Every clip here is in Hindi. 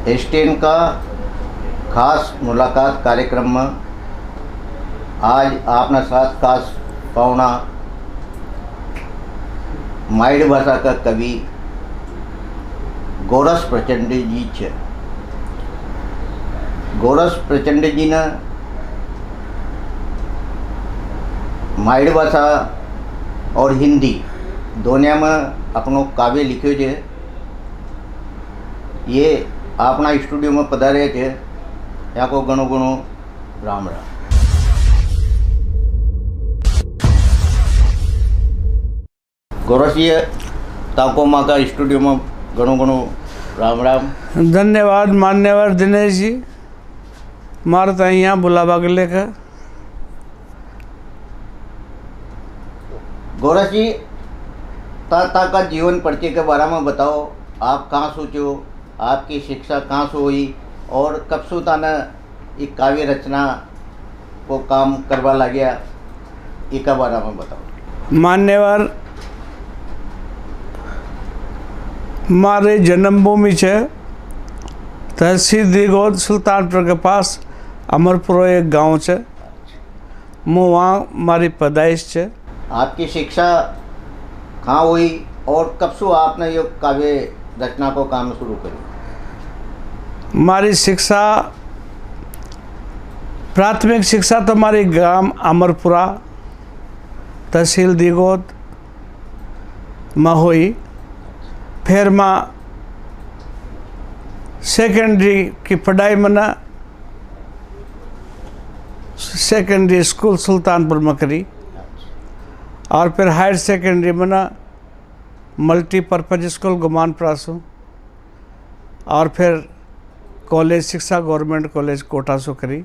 एस्टेन का खास मुलाकात कार्यक्रम में आज आपना साथ खास पावना माइड भाषा का कवि गोरस प्रचंड जी है। गोरस प्रचंड जी ने माइड भाषा और हिंदी दोनों में अपनो काव्य लिख्यो है। ये अपना स्टूडियो में पधारे थे। या को घणो घणो राम राम। गोरस जी ताको माँ का स्टूडियो में घणो घणो राम राम। धन्यवाद मान्यवर दिनेश जी, मार तो यहाँ बुलावा के लेकर। गोरस जी ता का जीवन परिचय के बारे में बताओ। आप कहाँ सोचो, आपकी शिक्षा कहाँ से हुई और कब से ताना एक काव्य रचना को काम करवा लग गया, इसका बारे में बताओ। मान्यवर मारे जन्मभूमि है तहसील दिगोद सुल्तानपुर के पास अमरपुर एक गांव है। मैं वहाँ मारी पैदाइश है। आपकी शिक्षा कहाँ हुई और कब से आपने ये काव्य रचना को काम शुरू करी? मारी शिक्षा प्राथमिक शिक्षा तो हमारे गांव अमरपुरा तहसील दिगोद में हुई। फिर मैं सेकेंडरी की पढ़ाई मैंने सेकेंडरी स्कूल सुल्तानपुर में करी और फिर हायर सेकेंडरी मैंने मल्टीपर्पज़ स्कूल गुमान प्रासू और फिर कॉलेज शिक्षा गवर्नमेंट कॉलेज कोटा से करी।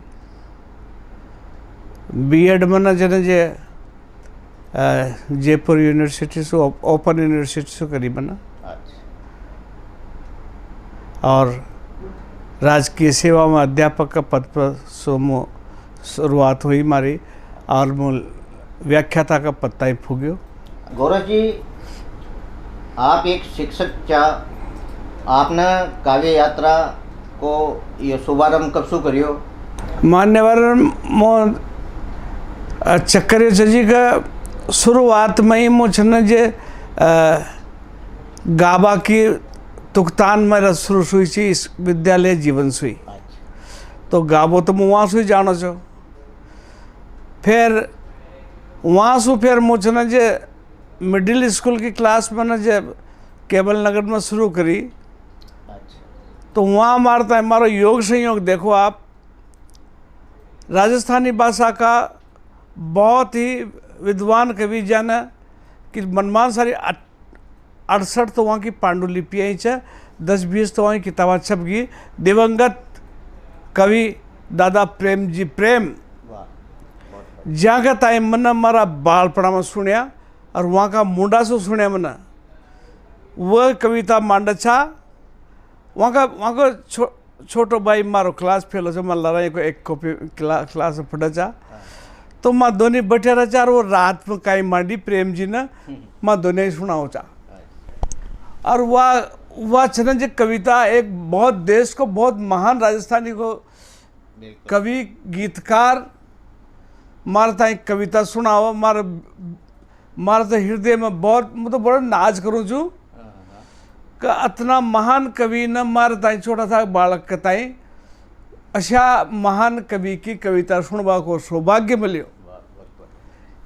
बीएड मैंने जने जे जयपुर यूनिवर्सिटी से ओपन यूनिवर्सिटी से करी मैंने। और राजकीय सेवा में अध्यापक का पद पर शुरुआत हुई मारी और मूल व्याख्याता का पत्ता ही फूग्यो। गौरव जी आप एक शिक्षक क्या, आपने काव्य यात्रा को ये शुभारंभ कब से करियो? मान्यवर मो चक्कर जी का शुरुआत में ही मुझे जे गाबा की तुकतान में शुरू हुई थी इस विद्यालय जीवन सुई। तो गाबो तो मैं वहाँ से जानो छो। फिर वहाँ से फिर मुझे न जे मिडिल स्कूल की क्लास में न जे केवल नगर में शुरू करी। तो वहाँ मारता है हमारा योग संयोग देखो आप। राजस्थानी भाषा का बहुत ही विद्वान कवि जन कि मनमान सारी 68 तो वहाँ की पांडुलिपियाँ ही 10-20 तो वहाँ की किताबें छप गई। दिवंगत कवि दादा प्रेम जी प्रेम जहाँ का टाइम मैंने हमारा बालपड़ा में सुनिया और वहाँ का मुंडा से सुनिया मैंने वह कविता मांडछा। वहाँ का छोटो भाई मारो क्लास फेल हो मैं लड़ाई को एक कॉपी क्लास में पढ़ा चा। तो माँ दोनों बैठे रहा चार वो रात में काई मांडी प्रेम जी ने माँ दोनों ही सुनाओ चा। और वह छन जी कविता एक बहुत देश को बहुत महान राजस्थानी को कवि गीतकार मारता एक कविता सुनाओ मार तो हृदय में बहुत मतलब बड़ा नाच करूँ छू का इतना महान कवि न मारता छोटा सा बालक कताई अशा महान कवि की कविता सुनवा को सौभाग्य मिलो।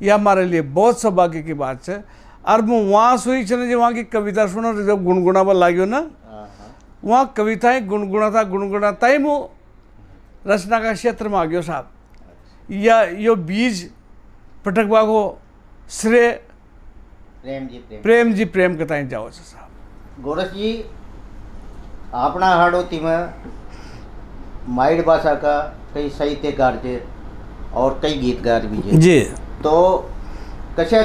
यह हमारे लिए बहुत सौभाग्य की बात है। और मैं वहाँ सुई चले जो वहाँ की कविता सुनो जब गुनगुनावा लाग्यो ना वहाँ कविताएं गुनगुनाता ही मैं रचना का क्षेत्र में आ गयो साहब। या यो बीज पटकवा को श्रेय प्रेम जी प्रेम कताई जाओ साहब। गोरस जी अपना हाड़ोती में माइड भाषा का कई साहित्यकार थे और कई गीतकार भी थे जी। तो कशा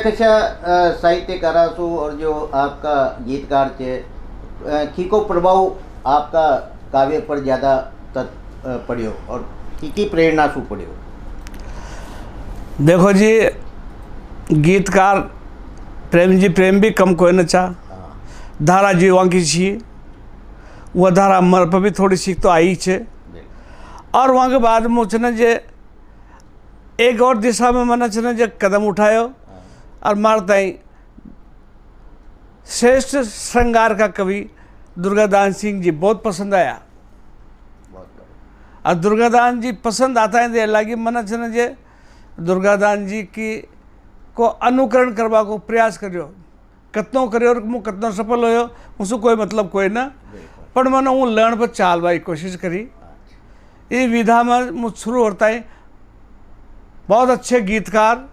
साहित्यकारा सु और जो आपका गीतकार थे की प्रभाव आपका काव्य पर ज़्यादा पड़ियो और की प्रेरणा सु पड़ियो? देखो जी गीतकार प्रेम जी प्रेम भी कम कोई न चा। धारा जी वहाँ की छी वह धारा मर पर भी थोड़ी सीख तो आई छे। और वहाँ के बाद में छे जे एक और दिशा में मैंने छे जे कदम उठायो और मारताई श्रेष्ठ श्रृंगार का कवि दुर्गादास सिंह जी बहुत पसंद आया। और दुर्गादास जी पसंद आता है दे लगी मैंने छे जे दुर्गादास जी की को अनुकरण करवा को प्रयास करियो, कतनो करियो और मु कतनो सफल होयो उसको कोई मतलब कोई ना, पर मैंने हूँ लर्न पर चाल भाई कोशिश करी। ये विधा में मुझ शुरू होता है। बहुत अच्छे गीतकार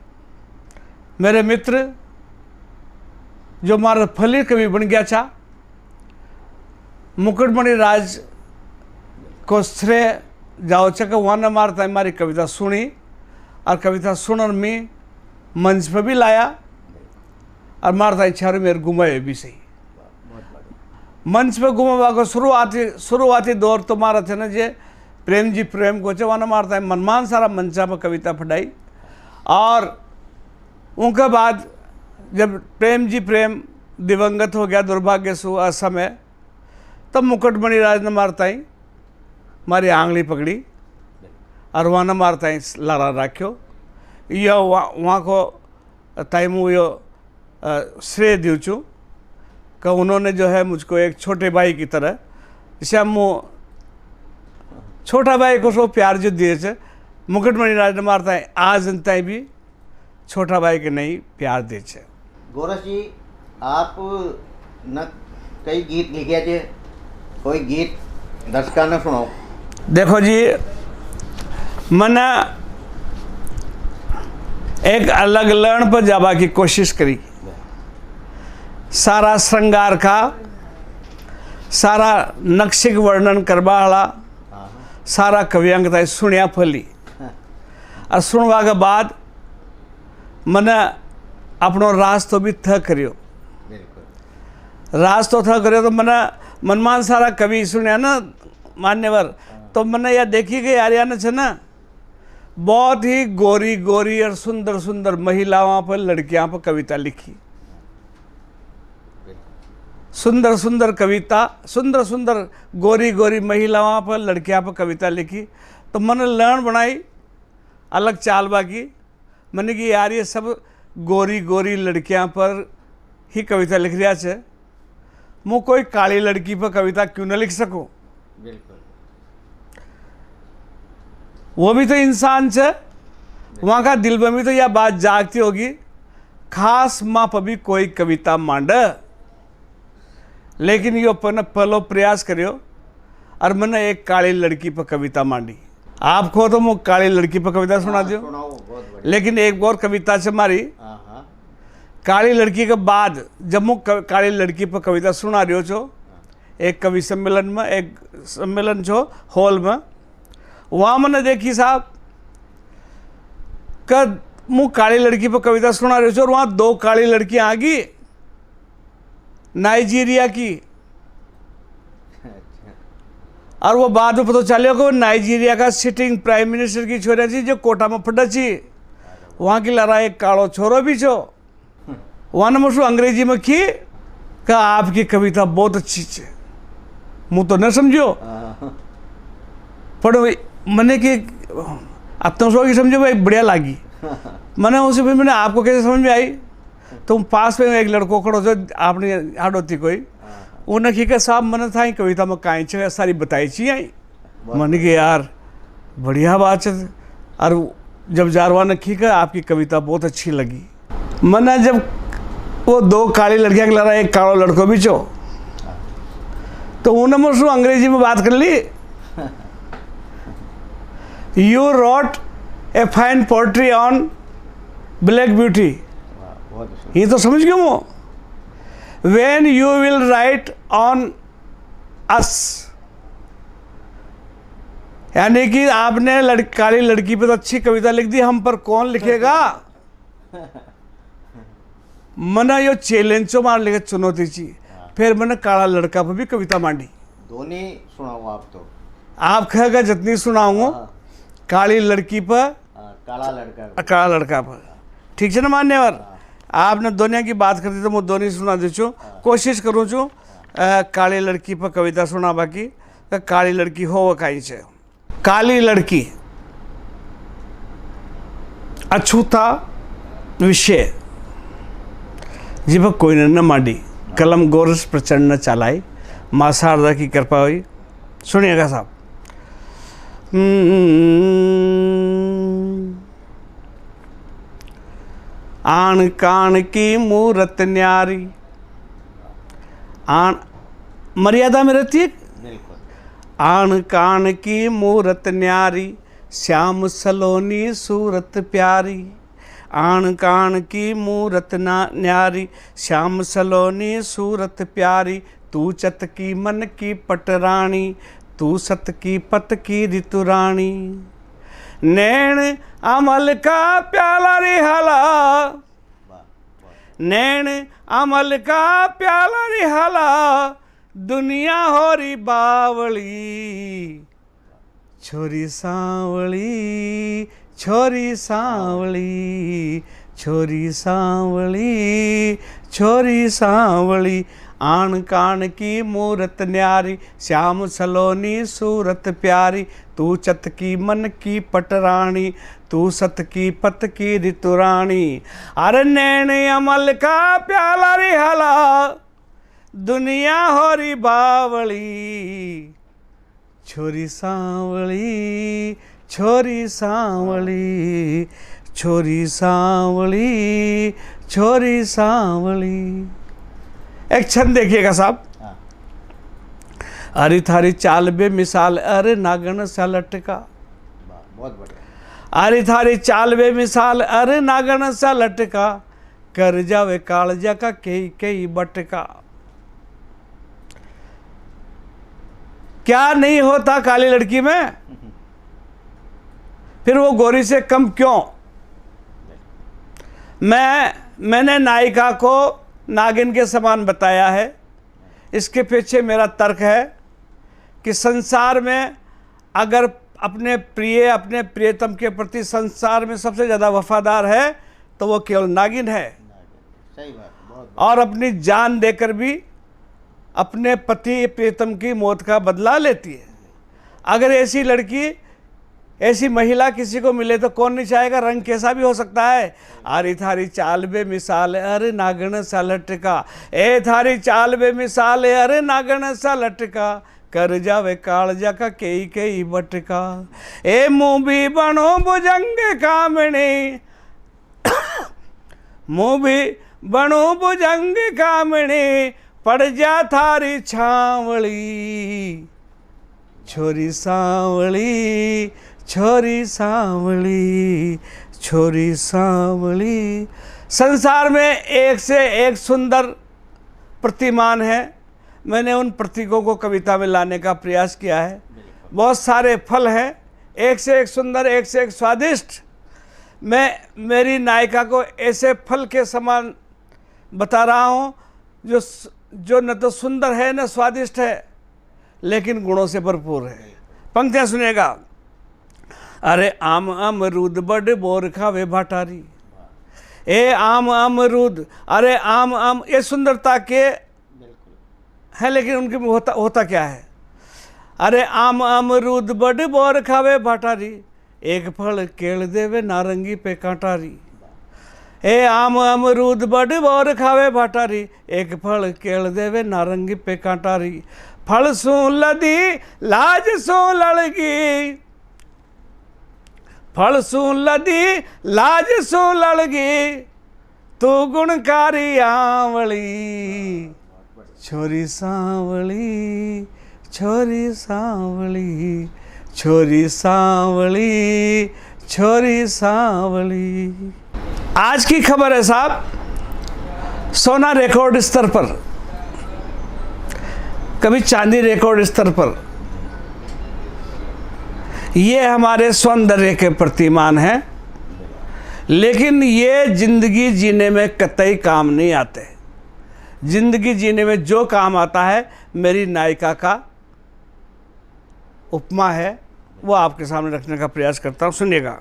मेरे मित्र जो मारा फली कवि बन गया था, मुकुटमणि राज को श्रेय जाओ चक वहाँ न मारता है मारी कविता सुनी और कविता सुनने में मंच पर भी लाया और मारता इच्छा मेरे घुमाए भी सही मंच पे घुमा को शुरुआती दौर तो मारा थे ना जे प्रेम जी प्रेम को चवाना मारता है मनमान सारा मंचा पर कविता फटाई। और उनके बाद जब प्रेम जी प्रेम दिवंगत हो गया दुर्भाग्य सु असमय, तब मुकुटमणि राज ने मारता ही मारी आंगली पकड़ी और वहाँ न मारता ही लारा राख्यो। यह वहाँ को टाइम यो श्रेय दूँ चूँ कि उन्होंने जो है मुझको एक छोटे भाई की तरह, जैसे हम छोटा भाई को सो प्यार जो दिए थे मुकुटमणि राज ने मारता है आज जनता भी छोटा भाई के नहीं प्यार दे छे। गोरस जी आप न कई गीत लिखे थे, कोई गीत दर्शकों ने सुनाओ। देखो जी मैंने एक अलग लर्न पर जावा की कोशिश करी। सारा श्रृंगार का सारा नक्शिक वर्णन करवा वाला सारा कवियांगता सुनिया फली और सुनवा के बाद मैंने अपनो राज तो भी थ करियो, राज तो थ करियो तो मैंने मनमान सारा कवि सुनिया ना मान्यवर, तो मैंने यह देखी कि यार या छे ना बहुत ही गोरी गोरी और सुंदर सुंदर महिलाओं पर लड़कियां पर कविता लिखी, सुंदर सुंदर कविता सुंदर सुंदर गोरी गोरी महिलाओं पर लड़कियां पर कविता लिखी। तो मैंने लर्न बनाई अलग चाल बाकी, मैंने कि यार ये सब गोरी गोरी लड़कियां पर ही कविता लिख रहा है, मैं कोई काली लड़की पर कविता क्यों न लिख सकूं। बिल्कुल वो भी तो इंसान है, वहाँ का दिल में भी तो यह बात जागती होगी खास माँ पर भी कोई कविता मांड, लेकिन यो पहलो प्रयास करियो और मैंने एक काली लड़की पर कविता मांडी। आपको तो मैं काली लड़की पर कविता सुना दियो, लेकिन एक और कविता से मारी काली लड़की के बाद जब मैं काली लड़की पर कविता सुना रही हो छो एक कवि सम्मेलन में, एक सम्मेलन छो हॉल में, वहाँ मैंने देखी साहब कि मैं काली लड़की पर कविता सुना रही हूँ और वहाँ दो काली लड़कियाँ आ गई नाइजीरिया की, और वो बाद में पता चलियो कि नाइजीरिया का सिटिंग प्राइम मिनिस्टर की छोरा थी जो कोटा में फटा छी, वहाँ की लड़ाई एक कालो छोरो भी छो। वहाँ ने मुझे अंग्रेजी में की कि आपकी कविता बहुत अच्छी है, मुँह तो न समझो पर मैंने कि अब सो की समझो भाई बढ़िया लगी। मैंने उसे फिर मैंने आपको कैसे समझ में आई, तुम पास में एक लड़को खड़ो जो आपने हाडोती कोई उन्हें की साहब मैंने था कविता में काई छे सारी बताई छी आई, मैंने कि यार बढ़िया बात है। और जब जारवा ने की आपकी कविता बहुत अच्छी लगी। मैंने जब वो दो काली लड़कियाँ के लड़ा एक कालो लड़को भी चो, तो उन्हें मुझसे अंग्रेजी में बात कर ली, you wrote a fine poetry on black beauty. ये तो समझ गया वो, when you will write on us, यानी कि आपने काली लड़की पर तो अच्छी कविता लिख दी, हम पर कौन लिखेगा। मैंने यो चैलेंजो मार लिखे चुनौती ची, फिर मैंने काला लड़का पर भी कविता मांडी। दोनों सुनाऊँ आप तो आप कहेगा जितनी सुनाऊंगा काली लड़की पर काला लड़का पर, ठीक है ना मान्यवर। आपने दुनिया की बात करती तो मैं दोनों सुना दे चो, कोशिश करूँ चो काली लड़की पर कविता सुना बाकी काली लड़की हो वो काई छे। काली लड़की अछूता विषय जीव कोई न माडी कलम गोरस प्रचंड चालाई माँ शारदा की कृपा हुई। सुनिएगा साहब। आन कान की मूरत न्यारी आन मर्यादा में रहती है। आन कान की मूरत न्यारी श्याम सलोनी सूरत प्यारी। आन कान की मूरत न्यारी श्याम सलोनी सूरत प्यारी। तू चत की मन की पटरानी तू सत की पत की ऋतुरानी। नैन अमल का प्याला रिहाला नैन अमल का प्याला रिहाला दुनिया होरी बावली छोरी सांवली छोरी सांवली छोरी सांवली छोरी सांवली। आन कान की मूरत न्यारी श्याम सलोनी सूरत प्यारी। तू चत की मन की पटरानी तू सत की पत की ऋतुरानी। अरे नैन अमल का प्याला रिहाला दुनिया होरी बावली छोरी सांवली छोरी सांवली छोरी सांवली छोरी सांवली। एक छंद देखिएगा साहब। अरे थारी चाल बे मिसाल अरे नागन सा लटका। बहुत बढ़िया। अरे थारी चाल बे मिसाल अरे नागन सा लटका कर जावे कालजा का कई कई बटका। क्या नहीं होता काली लड़की में, फिर वो गोरी से कम क्यों। मैंने नायिका को नागिन के समान बताया है। इसके पीछे मेरा तर्क है कि संसार में अगर अपने प्रियतम के प्रति संसार में सबसे ज़्यादा वफादार है तो वो केवल नागिन है। सही बात, बहुत और अपनी जान देकर भी अपने पति प्रियतम की मौत का बदला लेती है। अगर ऐसी लड़की ऐसी महिला किसी को मिले तो कौन नहीं चाहेगा, रंग कैसा भी हो सकता है। आरी थारी चाल बे मिसाल अरे नागन सा लटका ए थारी चाल बे मिसाल अरे नागन सा लटका कर जावे कालजा का कई कई बटका। ए मुँह भी बनो भुजंग कामणी मुँह भी बनो भुजंग कामणी पड़ जा थारी छावली छोरी सांवली छोरी सांवली छोरी सांवली। संसार में एक से एक सुंदर प्रतिमान है। मैंने उन प्रतीकों को कविता में लाने का प्रयास किया है। बहुत सारे फल हैं, एक से एक सुंदर, एक से एक स्वादिष्ट। मैं मेरी नायिका को ऐसे फल के समान बता रहा हूँ जो न तो सुंदर है न स्वादिष्ट है, लेकिन गुणों से भरपूर है। पंक्तियाँ सुनिएगा। अरे आम अमरूद बड़ बोर खावे भाटारी ए आम अमरूद अरे आम ये सुंदरता के है, लेकिन उनके में होता क्या है। अरे आम अमरूद बड़ बोर खावे भाटारी एक फल केल देवे नारंगी पे कांटारी। ए आम अमरूद बड़ बोर खावे भाटारी एक फल केल देवे नारंगी पे कांटारी। फल सू लदी लाज सू लड़गी फल सू लदी लाज सू लड़गी तू गुणकारी आंवली छोरी सांवली छोरी सांवली छोरी सांवली छोरी सांवली। आज की खबर है साहब, सोना रिकॉर्ड स्तर पर, कभी चांदी रिकॉर्ड स्तर पर। ये हमारे सौंदर्य के प्रतिमान हैं, लेकिन ये जिंदगी जीने में कतई काम नहीं आते। जिंदगी जीने में जो काम आता है मेरी नायिका का उपमा है, वो आपके सामने रखने का प्रयास करता हूँ। सुनिएगा।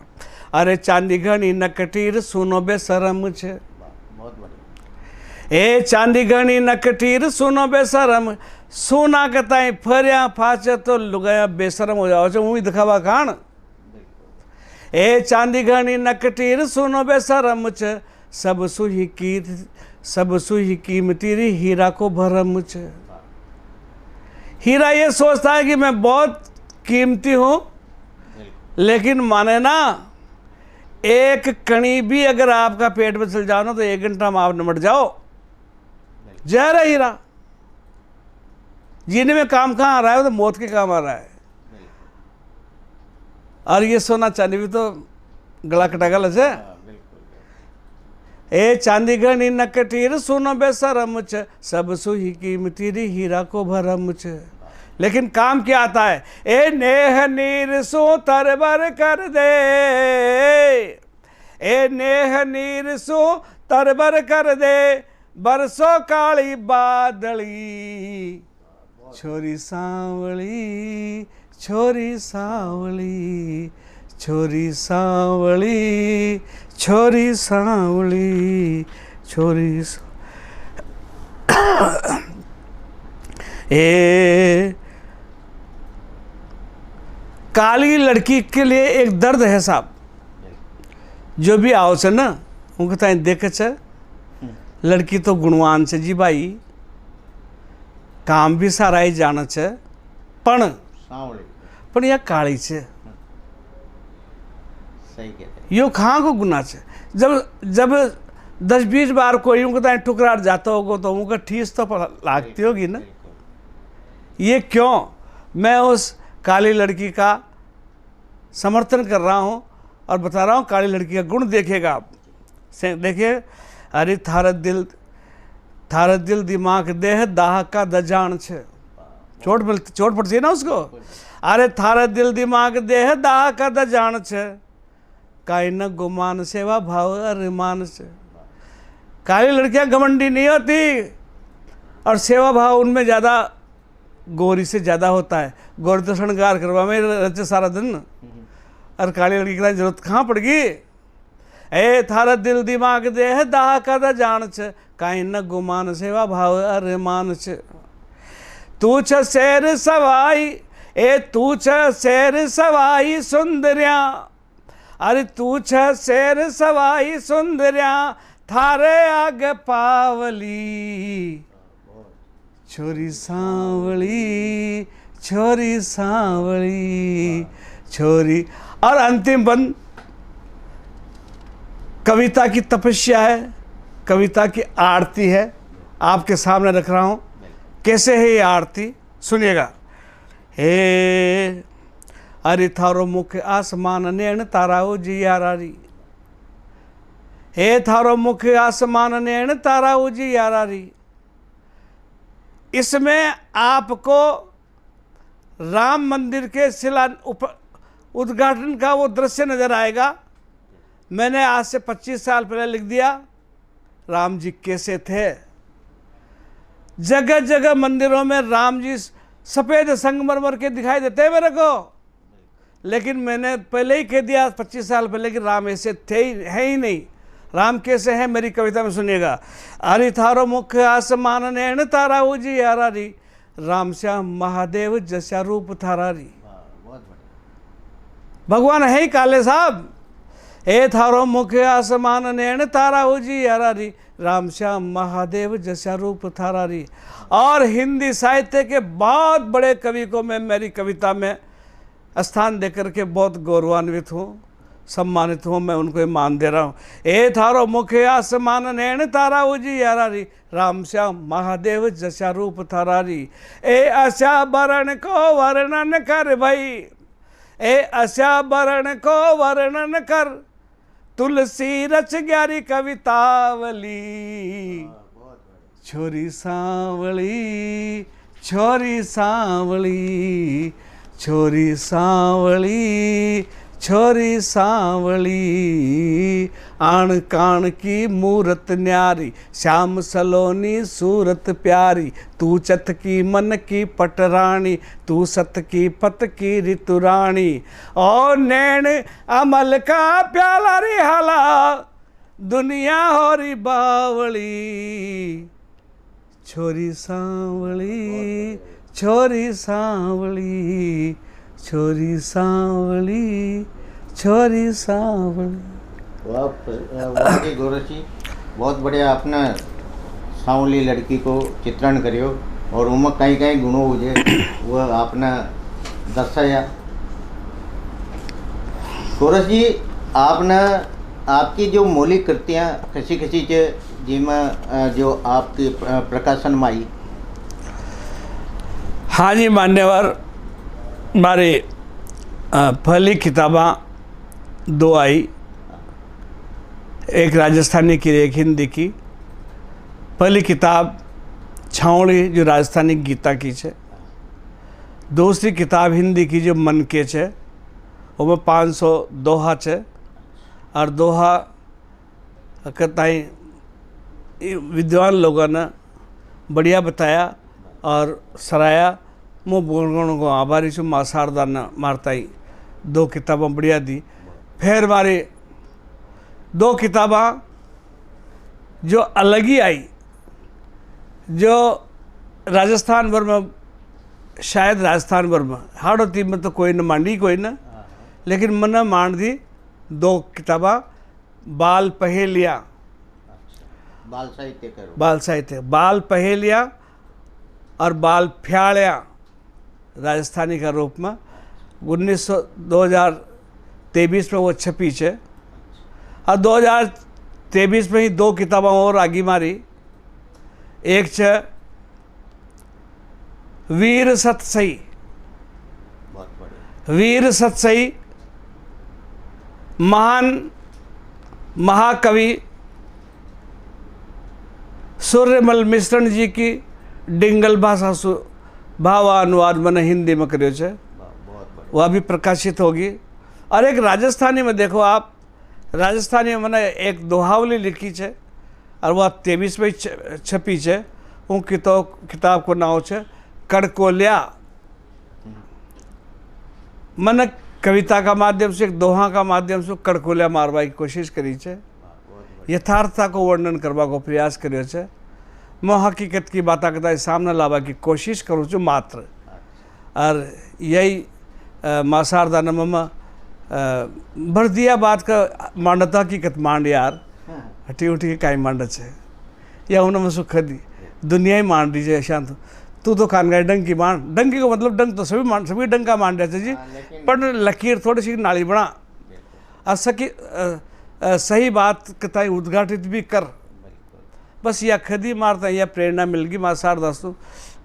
अरे चांदी घनी नकटीर सुनो बेशरम छे ए चांदी घनी नकटीर सुनो बेशरम सोना कताई फरिया फाचे तो लुगाया बेशरम हो जाओ मुँह दिखावा कान। ए चांदी घनी नकटीर सुनो बेशरम च सब सुही कीमती री हीरा को भरम च। हीरा ये सोचता है कि मैं बहुत कीमती हूँ, लेकिन माने ना एक कणी भी अगर आपका पेट में चल जाओ ना तो 1 घंटा में आप निमट जाओ। जहर है हीरा, जीने में काम कहाँ आ रहा है, तो मौत के काम आ रहा है। और ये सोना चांदी भी तो गला कटागल है। ए चांदी घनी नकटीर सुनो बेशरम च सब सुही कीमती री हीरा को भरम च। लेकिन काम क्या आता है, ए नेह नीर सो तरबर कर दे, ए नेह नीर सो तरबर कर दे बरसो काली बादली छोरी सांवली छोरी सांवली छोरी सांवली छोरी सांवली छोरी ए काली लड़की के लिए एक दर्द है साहब। जो भी आओ से ना उनको ताई देखे छ लड़की तो गुणवान से जी भाई, काम भी सारा ही जाना छ, पण यह काली छे। सही कहते यो खां को गुना छे। जब 10-20 बार कोई उनको ताई ठुकरार जाता होगा तो उनको ठीस तो लागती होगी ना। ये क्यों? मैं उस काली लड़की का समर्थन कर रहा हूँ और बता रहा हूँ काली लड़की का गुण देखेगा आप। देखिए, अरे थारा दिल दिमाग देह दाह का दजान छे। चोट पड़ती है ना उसको। अरे थारा दिल दिमाग देह दाह का दजान छे काई न गुमान सेवा भाव अरमान छे। काली लड़कियां घमंडी नहीं होती और सेवा भाव उनमें ज़्यादा गोरी से ज़्यादा होता है। गोरी तो श्रृंगार करवा में रचे सारा दिन, और काली लड़की की जरूरत कहाँ पड़गी। ए थारा दिल दिमाग देह दाह का जान छ काई न गुमान सेवा भाव अरमान छ। तू छ शेर सवाई ए तू छ शेर सवाई सुंदरिया, अरे तू छ शेर सवाई सुंदरिया थारे आग पावली छोरी सांवली छोरी सांवली छोरी। और अंतिम बंद कविता की तपस्या है, कविता की आरती है, आपके सामने रख रहा हूँ। कैसे है ये आरती, सुनिएगा। हे अरे थारो मुख आसमान नैन ताराओ जी यारारी, हे थारो मुख आसमान नैन ताराओ जी यारारी। इसमें आपको राम मंदिर के उद्घाटन का वो दृश्य नजर आएगा। मैंने आज से 25 साल पहले लिख दिया राम जी कैसे थे। जगह जगह मंदिरों में राम जी सफ़ेद संगमरमर के दिखाई देते हैं मेरे को, लेकिन मैंने पहले ही कह दिया 25 साल पहले कि राम ऐसे थे ही है ही नहीं। राम कैसे हैं मेरी कविता में सुनिएगा। अरे थारो मुख आसमान नैन तारा उजी यारारी, राम श्याम महादेव जैसा रूप थारारी। भगवान है ही काले साहब। ए थारो मुख आसमान नैन तारा उजी यारारी, राम श्याम महादेव जैसा रूप थारारी। और हिंदी साहित्य के बहुत बड़े कवि को मैं मेरी कविता में स्थान देकर के बहुत गौरवान्वित हूँ, सम्मानित हूँ। मैं उनको मान दे रहा हूँ। ए थारो मुख आसमान नैन तारा उजी यारारी, राम श्याम महादेव जैसा रूप थारारी। ए आशा वरण को वर्णन कर भाई, ए आशा वरण को वर्णन कर, तुलसी रच ग्यारी कवितावली छोरी सांवली छोरी सांवली छोरी सांवली छोरी सांवली। आण कान की मूरत न्यारी, श्याम सलोनी सूरत प्यारी। तू चत की मन की पटरानी, तू सत की पत की ऋतुरानी। और नैन अमल का प्याला रिहाला, दुनिया होरी बावली छोरी सांवली छोरी सांवली छोरी सांवली छोरी सांवली। वाह जी गौरव जी, बहुत बढ़िया आपने सांवली लड़की को चित्रण करियो और उनमें कई कई गुणों हुए वह आपने दर्शाया। गौरव जी, आपने आपकी जो मौलिक कृतियाँ किसी किसी जिसमें जो आपकी प्रकाशन में आई। हाँ जी मान्यवर, हमारी पहली किताबें दो आई, एक राजस्थानी की एक हिंदी की। पहली किताब छावड़ी जो राजस्थानी गीता की है, दूसरी किताब हिंदी की जो मन के है, वो 500 दोहा है और दोहा कताई विद्वान लोगों ने बढ़िया बताया और सराया। मैं बोलगुण को आभारी छूँ, माँ शारदा ने मारताई 2 किताबें बढ़िया दी। फिर हमारी 2 किताबें जो अलग ही आई, जो राजस्थान भर में, शायद राजस्थान भर में हाड़ोती में तो कोई न मांडी कोई न, लेकिन मन मान दी 2 किताबें बाल पहेलियाँ, बाल साहित्य करो, बाल साहित्य, बाल पहेलियाँ और बाल फ्यालियाँ राजस्थानी का रूप में 2023 में वो छपी है। और 2023 में ही 2 किताबें और आगे मारी। एक है वीर सतसई, बहुत बढ़िया। वीर सतसई महान महाकवि सूर्यमल मिश्रण जी की डिंगल भाषा भावानुवाद मैंने हिंदी में करियो है, बहुत बढ़िया। वह भी प्रकाशित होगी। और एक राजस्थानी में देखो आप, राजस्थानी में मैंने एक दोहावली लिखी है और वह 23 में छपी है। उन किताब को नाम है कड़कोलिया। मैंने कविता का माध्यम से, एक दोहा का माध्यम से कड़कोलिया मारवा की कोशिश करी है, यथार्थता को वर्णन करवा को प्रयास करियो है। मैं हकीकत की बात कदा सामने लावा की कोशिश करूँ छूँ मात्र। और यही माँ शारदा ने मम्मा भर दिया बात का मांडता हकीकत मांड यार, हटी उठी काई मांड है या उन्होंने सुख दी दुनिया ही मान दीजिए शांत। तू तो खान गए डंग की मांड, डंकी को मतलब डंग तो सभी डंग का मान रहे जी, पर लकीर थोड़ी सी नाली बना और सही बात कताई उद्घाटित भी कर। बस यह खदी मारता है, यह प्रेरणा मिल गई माँ शारदा से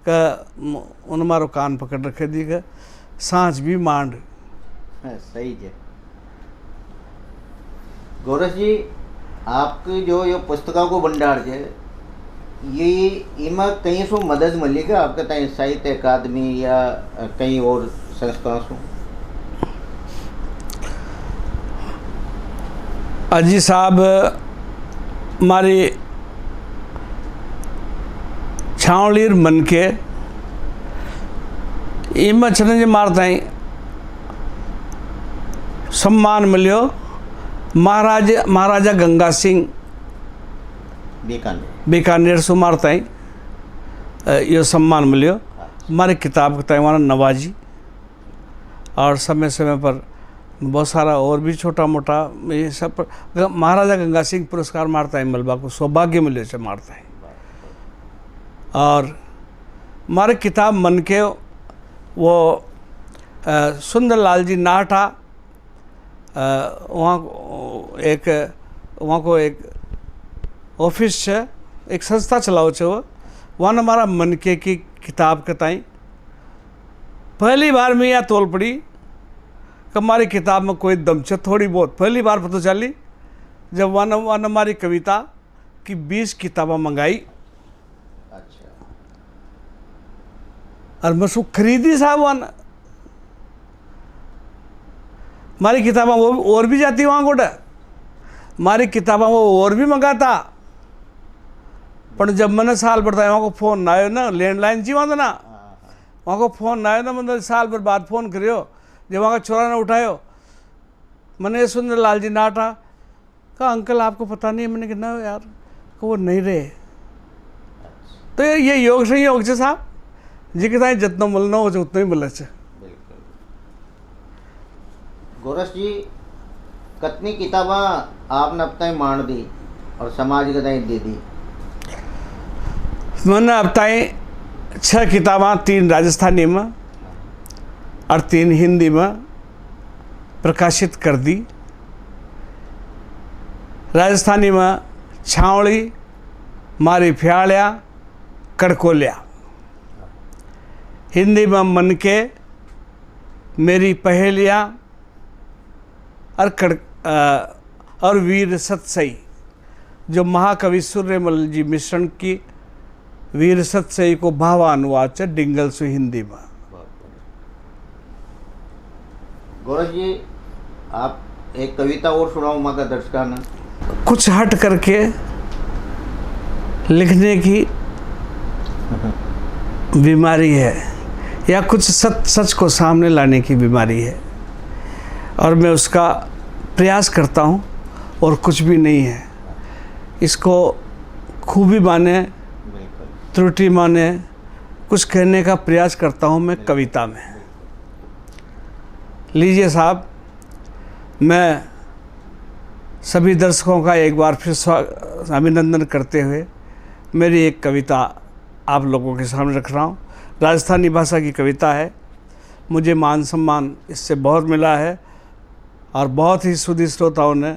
का उन मारो कान पकड़ रखे दी का सांझ भी मांड। सही है गौरव जी, आपकी जो ये पुस्तकों को भंडार है, ये इमा कहीं सो मदद मिलेगा आपके ताई साहित्य अकादमी या कहीं और संस्थाओं से? अजी साहब, हमारी छावलीर मन के इमा छन मारता सम्मान मिलियो महाराजा गंगा सिंह बीकानेर से मारता ये सम्मान मिलियो। हमारे किताब कताई माना नवाजी और समय समय पर बहुत सारा और भी छोटा मोटा ये सब पर महाराजा गंगा सिंह पुरस्कार मारता है मलबा को सौभाग्य मिले से मारता है। और हमारे किताब मन के वो सुंदर लाल जी नाटा वहाँ को एक ऑफिस है, एक संस्था चलाओ छे वो, वहाँ हमारा मन के की किताब कताई पहली बार में यह तोल पड़ी कि हमारी किताब में कोई दम छे। थोड़ी बहुत पहली बार पता चली जब वन हमारी कविता की 20 किताबें मंगाई। अच्छा। और मैं सु खरीदी साहब वन हमारी किताबें वो और भी जाती वहाँ गोटा, हमारी किताबें वो और भी मंगाता। पर जब मैंने साल भर वहाँ को फ़ोन ना आयो ना, लैंडलाइन जी वहाँ ना, वहाँ को फ़ोन ना आयो ना, मतलब साल भर बाद फ़ोन करियो जब वहाँ का छोरा ने उठायो, मैंने सुंदर लाल जी नाटा कहा अंकल आपको पता नहीं है। मैंने कहा ना यार, कहा वो नहीं रहे। तो ये योग संयोग છે साहब, जी के जितना मिलना हो उतना ही मिले છે। बिल्कुल। गोरस जी, कितनी किताबा आपने अब तक मान दी और समाज के तक दे दी? मैंने अब तक 6 किताबा, 3 राजस्थानी में और 3 हिंदी में प्रकाशित कर दी। राजस्थानी में छावड़ी, मारी फ्यालिया, कड़कोलिया। हिंदी में मन के, मेरी पहेलियाँ और वीर सतसई, जो महाकवि सूर्यमल जी मिश्रण की वीर सतसई को भावानुवाद है डिंगल से हिंदी में। गौरव जी, आप एक कविता और सुनाओ माँ का दर्शकों ने। कुछ हट करके लिखने की बीमारी है, या कुछ सच को सामने लाने की बीमारी है, और मैं उसका प्रयास करता हूँ और कुछ भी नहीं है। इसको खूबी माने, त्रुटि माने, कुछ कहने का प्रयास करता हूँ मैं कविता में। लीजिए साहब, मैं सभी दर्शकों का एक बार फिर अभिनंदन करते हुए मेरी एक कविता आप लोगों के सामने रख रहा हूँ। राजस्थानी भाषा की कविता है। मुझे मान सम्मान इससे बहुत मिला है और बहुत ही सुधी श्रोताओं ने,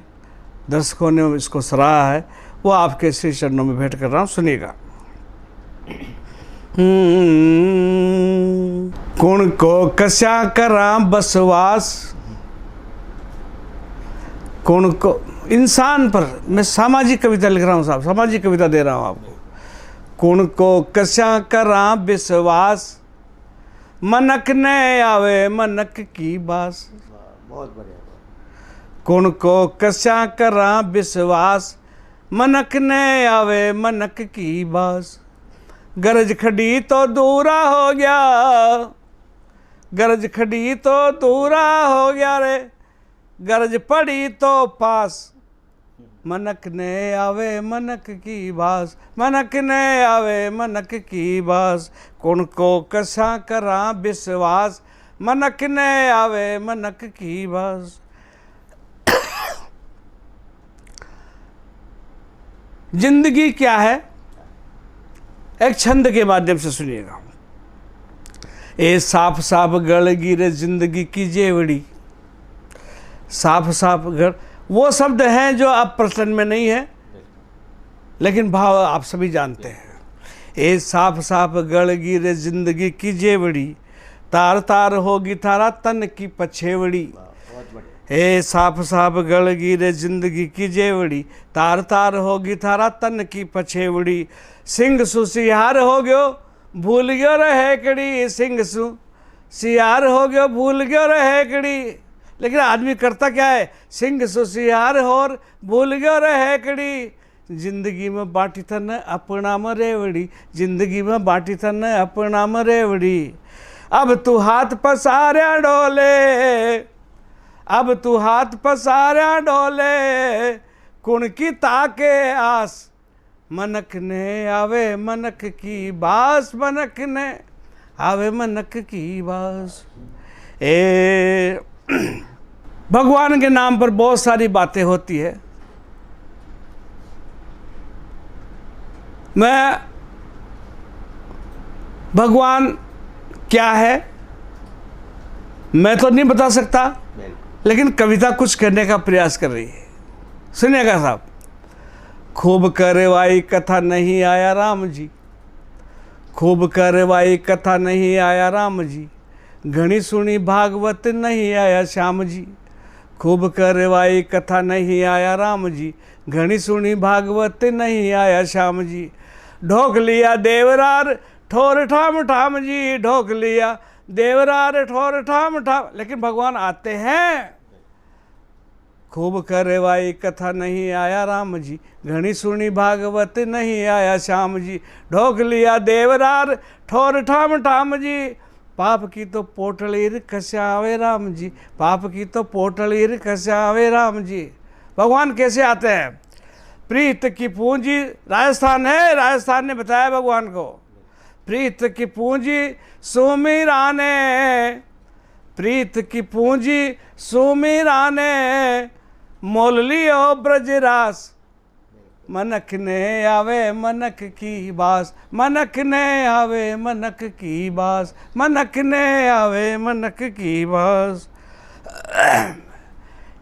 दर्शकों ने इसको सराहा है। वो आपके श्री चरणों में भेंट कर रहा हूँ, सुनिएगा। कुण को कस्या करा बसवास, कुण को, इंसान पर मैं सामाजिक कविता लिख रहा हूँ साहब, सामाजिक कविता दे रहा हूँ आपको। कुण को कस्या करा विश्वास, मनक ने आवे मनक की बास। बहुत बढ़िया। कुण को कस्या करा विश्वास, मनक ने आवे मनक की बास। गरज खड़ी तो दूरा हो गया, गरज खड़ी तो दूरा हो गया रे, गरज पड़ी तो पास। मनक ने आवे मनक की बास, मनक ने आवे मनक की बास। कुण को कसा करा विश्वास, मनक ने आवे मनक की बास। जिंदगी क्या है, एक छंद के माध्यम से सुनिएगा। ए साफ साफ गल गिरे जिंदगी की जेवड़ी। साफ साफ गल, वो शब्द हैं जो अब प्रचलन में नहीं है, लेकिन भाव आप सभी जानते हैं। ए साफ साफ गल गिरे जिंदगी की जेवड़ी, तार तार होगी थारा तन की पछेवड़ी। ए साफ साफ गल गिरे जिंदगी की जेवड़ी, तार तार होगी थारा तन की पछेवड़ी। सिंह सु सियार हो गयो भूल गयो रहे कड़ी, सिंह सु सियार हो गयो भूल गयो रहे कड़ी। लेकिन आदमी करता क्या है, सिंह सु सियार होर भूल गयो रहे कड़ी। जिंदगी में बाटी थन अपना में रेवड़ी, जिंदगी में बाटी थन अपना में रेवड़ी। अब तू हाथ पसारा डोले, अब तू हाथ पसारा डोले, कुण की ताके आस। मनक ने आवे मनक की बास, मनक ने आवे मनक की बास। ए भगवान के नाम पर बहुत सारी बातें होती है। मैं भगवान क्या है मैं तो नहीं बता सकता, लेकिन कविता कुछ करने का प्रयास कर रही है। सुनिएगा साहब। खूब करवाई कथा नहीं आया राम जी, खूब करवाई कथा नहीं आया राम जी, घनी सुनी भागवत नहीं आया श्याम जी। खूब करवाई कथा नहीं आया राम जी, घनी सुनी भागवत नहीं आया श्याम जी। ढोक लिया देवरार ठोर ठाम ठाम जी, ढोक लिया देवरार ठोर ठाम ठाम। लेकिन भगवान आते हैं। खूब करवाई कथा नहीं आया राम जी, घनी सुनी भागवत नहीं आया श्याम जी। ढोक लिया देवरार ठोर ठाम ठाम जी, पाप की तो पोटलीर कस्यावे राम जी, पाप की तो पोटलीर कस्यावे राम जी। भगवान कैसे आते हैं? प्रीत की पूंजी, राजस्थान है, राजस्थान ने बताया भगवान को, प्रीत की पूंजी सुमिराने, प्रीत की पूंजी सुमिराने, मोल लियो ब्रजरास, मनक ने आवे मनक की बास, मनक ने आवे मनक की बास, मनक ने आवे मनक की बास।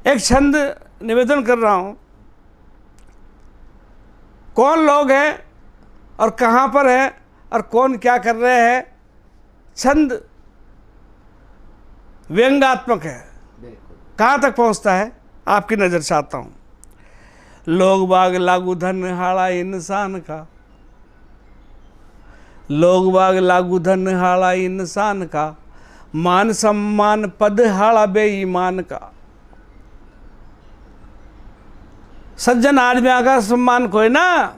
एक छंद निवेदन कर रहा हूं, कौन लोग हैं और कहां पर है और कौन क्या कर रहे हैं। छंद व्यंग्यात्मक है, कहां तक पहुंचता है आपकी नजर चाहता हूं। लोग बाग लागू धन हाड़ा इंसान का, लोग बाग लागू धन हाड़ा इंसान का, मान सम्मान पद हाड़ा बेईमान का। सज्जन आदमी का सम्मान कोई ना,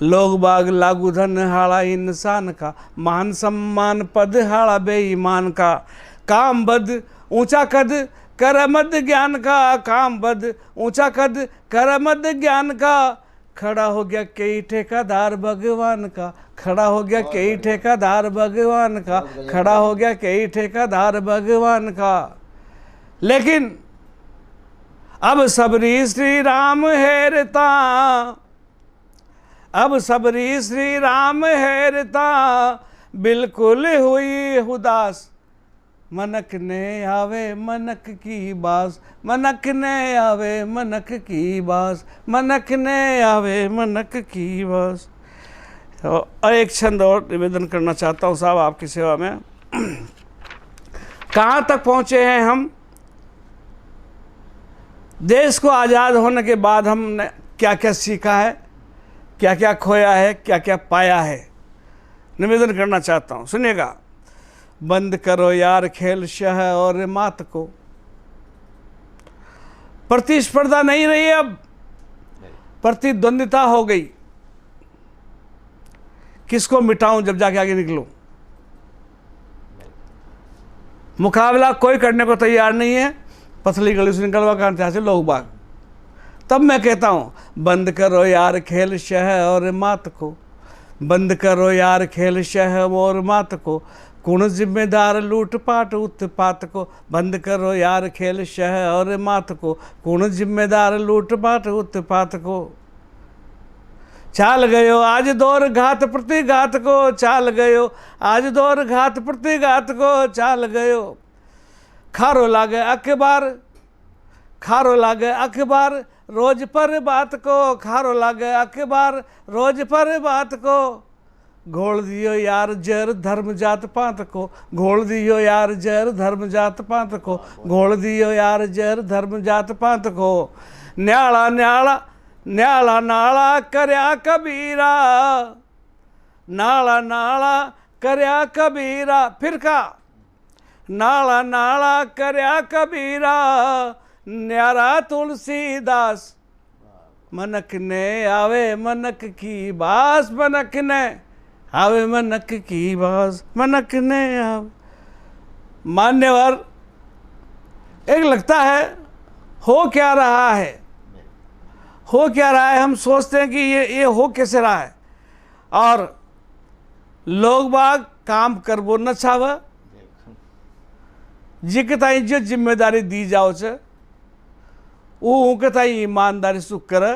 लोग बाग लागू धन हाड़ा इंसान का, मान सम्मान पद हाड़ा बेईमान का। काम बद ऊंचा कद कर मद ज्ञान का, काम बद ऊंचा कद कर मद ज्ञान का। खड़ा हो गया कई ठेकादार भगवान का, खड़ा हो गया कई ठेकादार भगवान का, खड़ा हो गया कई ठेकादार भगवान का। लेकिन अब सबरी श्री राम हेरता, अब सबरी श्री राम हेरता, बिल्कुल हुई उदास, मनक ने आवे मनक की बास, मनक ने आवे मनक की बास, मनक ने आवे मनक की बास। और एक छंद और निवेदन करना चाहता हूँ साहब आपकी सेवा में। कहाँ तक पहुँचे हैं हम? देश को आज़ाद होने के बाद हमने क्या क्या सीखा है, क्या क्या खोया है, क्या क्या पाया है, निवेदन करना चाहता हूँ, सुनिएगा। बंद करो यार खेल शह और मात को, प्रतिस्पर्धा नहीं रही, अब प्रतिद्वंदिता हो गई। किसको मिटाऊं जब जाके आगे निकलूं? मुकाबला कोई करने को तैयार नहीं है, पतली गली से निकलवा करते से लोग बाग। तब मैं कहता हूं बंद करो यार खेल शह और मात को, बंद करो यार खेल शह और मात को, कौन जिम्मेदार लूटपाट उत्पात को। बंद करो यार खेल शह और मात को, कौन जिम्मेदार लूटपाट उत्पात को। चाल गयो आज दौर घात प्रतिघात को, चाल गयो आज दौर घात प्रतिघात को, चाल गयो। खारो लागे अखबार, खारो लागे अखबार रोज पर बात को, खारो लागे अखबार रोज पर बात को। घोल दियो यार जर धर्म जात पात को, घोल दियो यार जर धर्म जात पात को, घोल दियो यार जर धर्म जात पात को। न्याला न्याला न्याला नाला करया कबीरा, नाला नाला करया कबीरा। फिर का नाला नाला करया कबीरा, न्यारा तुलसीदास, मनक ने आवे मनक की बास, मनक ने आवे मनक की बास, मनक ने आवे। मान्यवर, एक लगता है हो क्या रहा है, हो क्या रहा है, हम सोचते हैं कि ये हो कैसे रहा है। और लोग बाग काम करबो न चाहे, जिके ताई जो जिम्मेदारी दी जाओ छे वो उनके ताई ईमानदारी से करे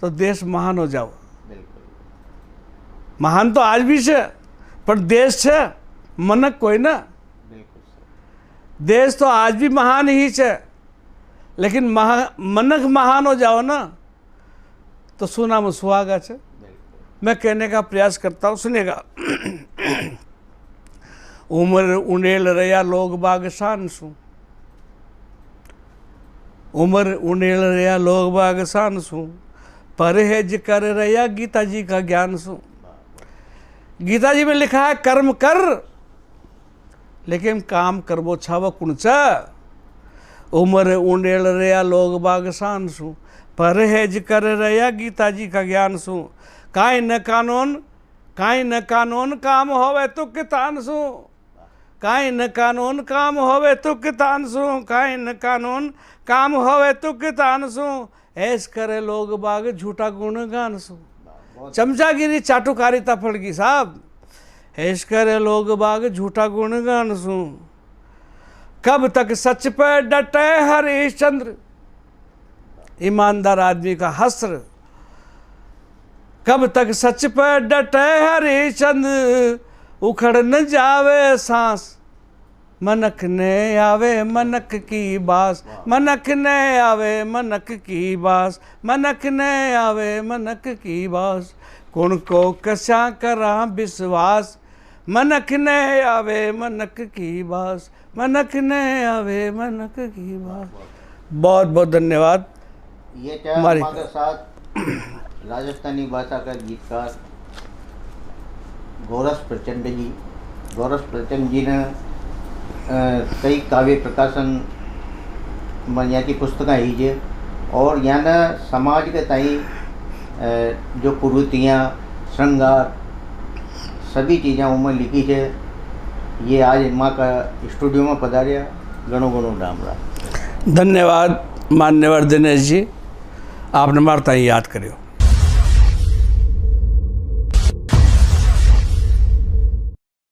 तो देश महान हो जाओ। महान तो आज भी है, पर देश है मनक कोई ना। देश तो आज भी महान ही है, लेकिन मनक महान हो जाओ ना तो सुना में सुहागा है। मैं कहने का प्रयास करता हूँ, सुनिएगा। उम्र उंडेल रया लोग बाग शान सु, उम्र उंडेल रया लोग बाग शान सु, परहेज कर रया गीता जी का ज्ञान सु। गीता जी में लिखा है कर्म कर, लेकिन काम करबो छाव कुणचा। उम्र उंडेल रया लोग बाग शान सु, परहेज कर रया गीता जी का ज्ञान सु। काई न कानून काम होवे तो कितान सु, काई न कानून काम होवे तो कितान सू, काई न कानून काम होवे तो कितान सू, ऐस करे लोग बाग झूठा गुणगान सू। चमचागिरी चाटुकारिता पड़ गई साहब। ऐस करे लोग बाग झूठा गुणगान सू, कब तक सच पे डटे हरिश्चंद्र, ईमानदार आदमी का हस्र। कब तक सच पे डटे हरिश्चंद्र, उखड़ न जावे सांस, मनक ने आवे मनक की बास, मनक ने आवे मनक की बास, मनक ने आवे मनक की बास। कुण को कसा करा विश्वास, मनक ने आवे मनक की बास, मनक ने आवे मनक की बास। बहुत बहुत धन्यवाद। ये क्या हमारे साथ राजस्थानी भाषा का गीतकार गोरस प्रचंड जी। गोरस प्रचंड जी ने कई काव्य प्रकाशन बनिया की पुस्तकें ही जे, और यहाँ समाज के ताई जो कुरीतियाँ श्रृंगार सभी चीज़ें उनमें लिखी है। ये आज माँ का स्टूडियो में पधारिया, घणो घणो डामरा। धन्यवाद मान्यवर दिनेश जी, आपने मारता ही याद करियो।